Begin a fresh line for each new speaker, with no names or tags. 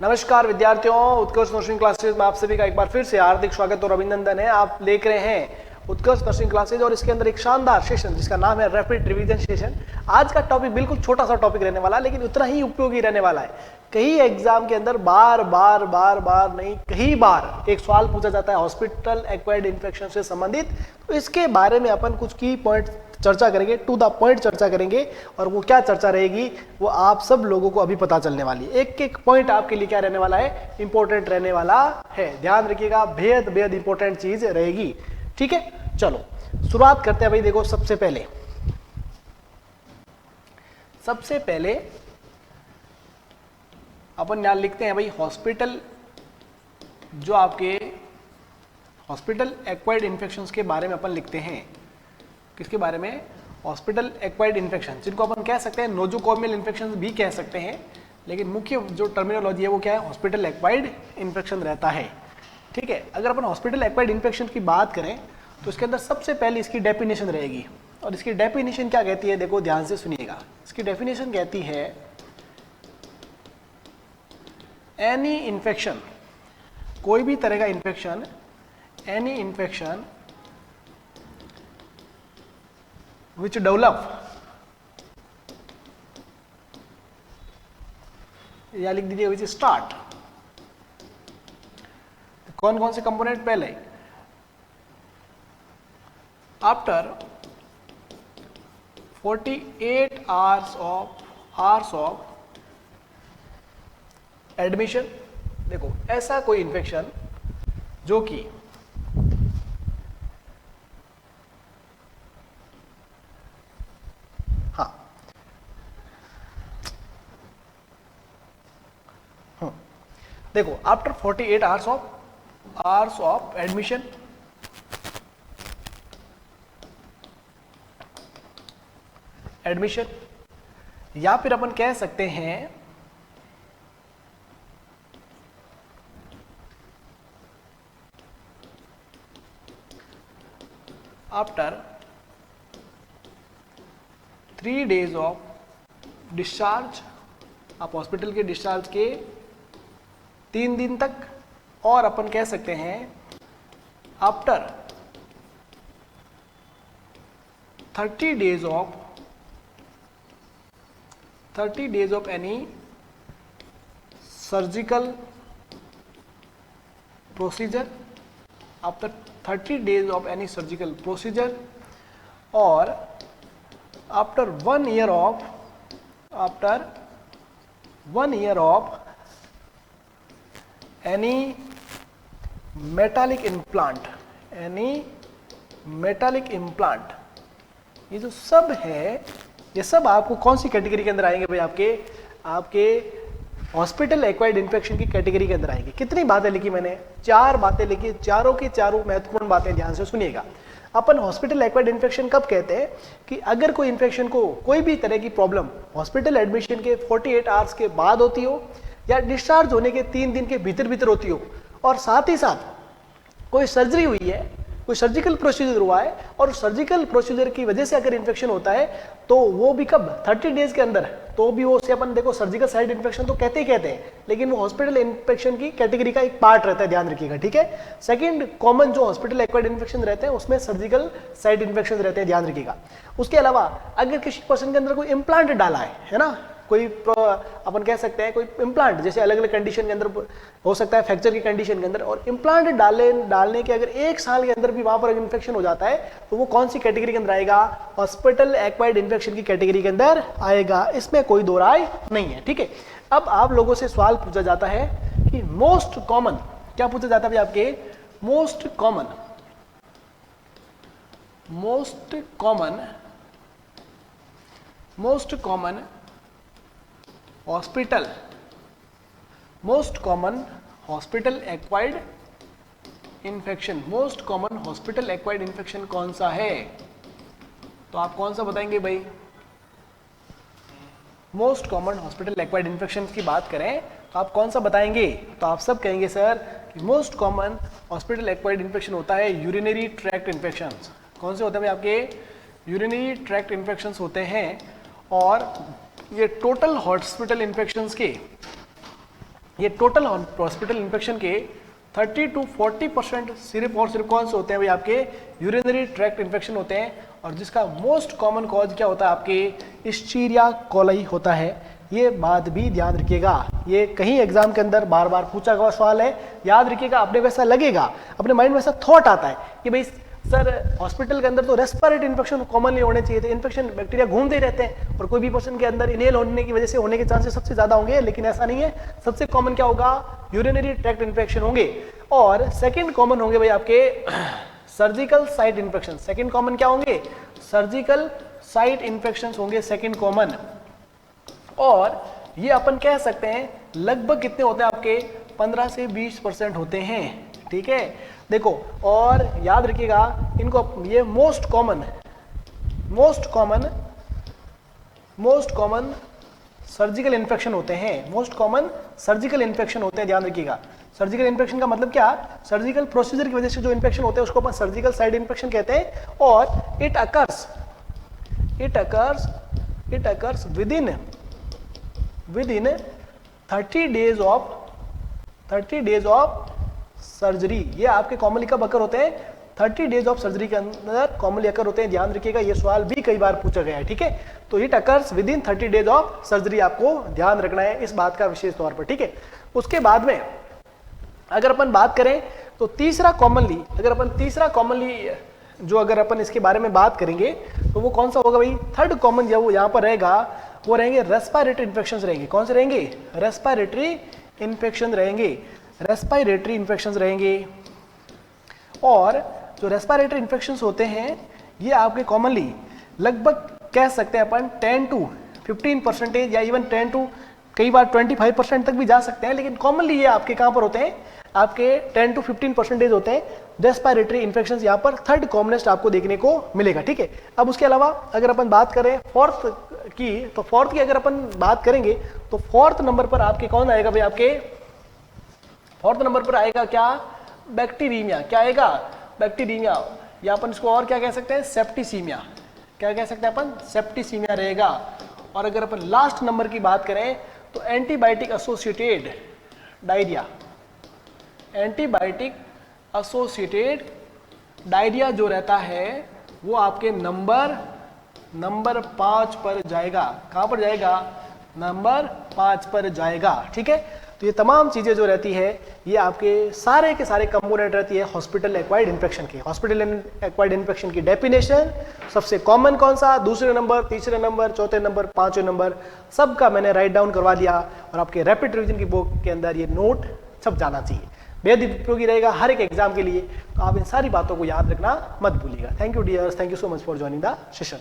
नमस्कार विद्यार्थियों, उत्कर्ष nursing classes में आप सभी का एक बार फिर से हार्दिक स्वागत और अभिनंदन है। आप देख रहे हैं उत्कर्ष नर्सिंग क्लासेज और इसके अंदर एक शानदार सेशन जिसका नाम है रैपिड रिवीजन सेशन। आज का टॉपिक बिल्कुल छोटा सा टॉपिक रहने वाला है, लेकिन उतना ही उपयोगी रहने वाला है। कई एग्जाम के अंदर बार बार नहीं, कई बार एक सवाल पूछा जाता है हॉस्पिटल एक्वायर्ड इन्फेक्शन से संबंधित। तो इसके बारे में अपन कुछ की पॉइंट चर्चा करेंगे, टू द पॉइंट चर्चा करेंगे। और वो क्या चर्चा रहेगी वो आप सब लोगों को अभी पता चलने वाली है। एक एक पॉइंट आपके लिए क्या रहने वाला है, इंपॉर्टेंट रहने वाला है। ध्यान रखिएगा, बेहद इंपॉर्टेंट चीज रहेगी। ठीक है, चलो शुरुआत करते हैं भाई। देखो, सबसे पहले अपन यहां लिखते हैं भाई हॉस्पिटल, जो आपके हॉस्पिटल एक्वायर्ड इन्फेक्शंस के बारे में अपन लिखते हैं। किसके बारे में? हॉस्पिटल एक्वायर्ड इन्फेक्शन, जिनको अपन कह सकते हैं नोजोकोमियल इन्फेक्शन भी कह सकते हैं, लेकिन मुख्य जो टर्मिनोलॉजी है वो क्या है, हॉस्पिटल एक्वायर्ड इन्फेक्शन रहता है। ठीक है, अगर अपन हॉस्पिटल एक्वायर्ड इन्फेक्शन की बात करें तो इसके अंदर सबसे पहले इसकी डेफिनेशन रहेगी। और इसकी डेफिनेशन क्या कहती है, देखो ध्यान से सुनिएगा। इसकी डेफिनेशन कहती है एनी इन्फेक्शन, कोई भी तरह का infection, any infection which develop, या लिख दीजिए which start। कौन कौन से कंपोनेंट पहले? After 48 hours of admission. देखो, ऐसा कोई इन्फेक्शन जो कि देखो, आफ्टर 48 hours ऑफ एडमिशन, या फिर अपन कह सकते हैं आफ्टर 3 days ऑफ डिस्चार्ज। आप हॉस्पिटल के डिस्चार्ज के 3 दिन तक, और अपन कह सकते हैं after 30 days of any surgical procedure, after 30 days of any surgical procedure, और after 1 year of any metallic implant. ये जो सब है, ये सब आपको कौन सी कैटेगरी के अंदर आएंगे भाई? आपके हॉस्पिटल एक्वायर्ड इन्फेक्शन की कैटेगरी के अंदर आएंगे। कितनी बातें लिखी मैंने? 4 बातें लिखी, चारों की चारों महत्वपूर्ण बातें। ध्यान से सुनिएगा। अपन हॉस्पिटल एक्वायर्ड इन्फेक्शन कब कहते हैं कि अगर कोई इन्फेक्शन को, कोई भी तरह की प्रॉब्लम हॉस्पिटल एडमिशन के 48 hours के बाद होती हो या डिस्चार्ज होने के 3 दिन के भीतर होती हो, और साथ ही साथ कोई सर्जरी हुई है, कोई सर्जिकल प्रोसीजर हुआ है, और सर्जिकल प्रोसीजर की वजह से अगर इन्फेक्शन होता है तो वो भी कब? 30 days के अंदर। तो भी वो उसे अपन देखो सर्जिकल साइड इन्फेक्शन तो कहते हैं, लेकिन वो हॉस्पिटल इन्फेक्शन की कैटेगरी का एक पार्ट रहता है। ध्यान रखिएगा, ठीक है। सेकंड कॉमन जो हॉस्पिटल एक्वायर्ड इन्फेक्शन रहते हैं उसमें सर्जिकल साइड इन्फेक्शन रहते हैं, ध्यान रखिएगा। उसके अलावा अगर किसी पर्सन के अंदर कोई इम्प्लांट डाला है ना, कोई अपन कह सकते हैं कोई इम्प्लांट, जैसे अलग अलग कंडीशन के अंदर हो सकता है, फ्रैक्चर की कंडीशन के अंदर, और इम्प्लांट डालने के अगर 1 साल के अंदर भी वहां पर इन्फेक्शन हो जाता है तो वो कौन सी कैटेगरी के अंदर आएगा? हॉस्पिटल एक्वायर्ड इन्फेक्शन की कैटेगरी के अंदर आएगा। इसमें कोई दो राय नहीं है, ठीक है। अब आप लोगों से सवाल पूछा जाता है कि मोस्ट कॉमन, क्या पूछा जाता है आपके? Most common hospital acquired infection कौन सा है? तो आप कौन सा बताएंगे भाई? Most common hospital acquired infection की बात करें तो आप कौन सा बताएंगे? तो आप सब कहेंगे सर कि most common hospital acquired infection होता है यूरिनरी ट्रैक्ट इन्फेक्शन। कौन से होते हैं भाई? आपके यूरिनरी ट्रैक्ट इन्फेक्शन होते हैं। और ये टोटल हॉस्पिटल इन्फेक्शंस के ये टोटल हॉस्पिटल इन्फेक्शन के 30 to 40% सिर्फ और सिर्फ कौन से होते हैं भाई, आपके यूरिनरी ट्रैक्ट इन्फेक्शन होते हैं, और जिसका मोस्ट कॉमन कॉज क्या होता है, आपके इश्चीरिया कोलाई होता है। ये बात भी ध्यान रखिएगा, ये कहीं एग्जाम के अंदर बार बार पूछा हुआ सवाल है, याद रखिएगा। अपने वैसा लगेगा, अपने माइंड में ऐसा थॉट आता है कि भाई सर हॉस्पिटल के अंदर तो रेस्पिरेटरी इन्फेक्शन कॉमनली होने चाहिए थे, इन्फेक्शन बैक्टीरिया घूमते ही रहते हैं और कोई भी पर्सन के अंदर इनहेल होने की वजह से होने के चांसेस सबसे ज्यादा होंगे, लेकिन ऐसा नहीं है। सबसे कॉमन क्या होगा, यूरिनरी ट्रैक्ट इन्फेक्शन होंगे, और सेकंड कॉमन होंगे भाई आपके surgical site infection. Second common क्या होंगे, सर्जिकल साइट इन्फेक्शन होंगे सेकंड कॉमन। और ये अपन कह सकते हैं लगभग कितने होते हैं आपके, 15 से 20% होते हैं, ठीक है। देखो और याद रखिएगा इनको, ये मोस्ट कॉमन सर्जिकल इन्फेक्शन होते हैं, मोस्ट कॉमन सर्जिकल इन्फेक्शन होते हैं, ध्यान रखिएगा। सर्जिकल इन्फेक्शन का मतलब क्या, सर्जिकल प्रोसीजर की वजह से जो इन्फेक्शन होते हैं उसको अपन सर्जिकल साइट इन्फेक्शन कहते हैं। और it occurs with in 30 days of surgery. ये आपके कॉमनली कब अकर होते हैं, 30 डेज ऑफ सर्जरी के अंदर कॉमनली अकर होते हैं, ध्यान रखिएगा। ये सवाल भी कई बार पूछा गया है, ठीक है। तो it occurs with in 30 days of surgery, आपको ध्यान रखना है इस बात का विशेष तौर पर, ठीक है। उसके बाद में अगर अपन बात करें तो तीसरा कॉमनली जो अगर अपन इसके बारे में बात करेंगे तो वो कौन सा होगा भाई, थर्ड कॉमन जो वो यहाँ पर रहेगा वो रहेंगे रेस्पिरेटरी इन्फेक्शंस रहेंगे। कौन से रहेंगे, रेस्पिरेटरी इन्फेक्शन रहेंगे। और जो रेस्पिरेटरी इन्फेक्शंस होते हैं ये आपके कॉमनली लगभग कह सकते हैं अपन 10 to 15% या इवन 10 to कई बार 25% तक भी जा सकते हैं, लेकिन कॉमनली ये आपके कहाँ पर होते हैं, आपके 10 to 15% होते हैं रेस्पिरेटरी इन्फेक्शंस। यहाँ पर थर्ड कॉमनेस्ट आपको देखने को मिलेगा, ठीक है। अब उसके अलावा अगर अपन बात करें फोर्थ की अगर अपन बात करेंगे तो फोर्थ नंबर पर आपके कौन आएगा भाई, आपके फोर्थ नंबर पर आएगा क्या, बैक्टीरियमिया। क्या आएगा, बैक्टीरियमिया, या अपन इसको और क्या कह सकते हैं, सेप्टिसीमिया। क्या कह सकते हैं अपन, सेप्टिसीमिया रहेगा। और अगर अपन लास्ट नंबर की बात करें तो एंटीबायोटिक एसोसिएटेड डायरिया जो रहता है वो आपके नंबर 5 पर जाएगा। कहां पर जाएगा, नंबर 5 पर जाएगा, ठीक है। तो ये तमाम चीजें जो रहती है ये आपके सारे के सारे कंपोनेंट रहती है हॉस्पिटल एक्वायर्ड इन्फेक्शन की। हॉस्पिटल एक्वायर्ड इन्फेक्शन की डेफिनेशन, सबसे कॉमन कौन सा, दूसरे नंबर, तीसरे नंबर, चौथे नंबर, पांचवें नंबर, सबका मैंने राइट डाउन करवा दिया और आपके रैपिड रिवीजन की बुक के अंदर ये नोट छप जाना चाहिए। बेहद उपयोगी रहेगा हर एक एग्जाम के लिए, तो आप इन सारी बातों को याद रखना मत भूलिएगा। Thank you dears, thank you so much for joining the session.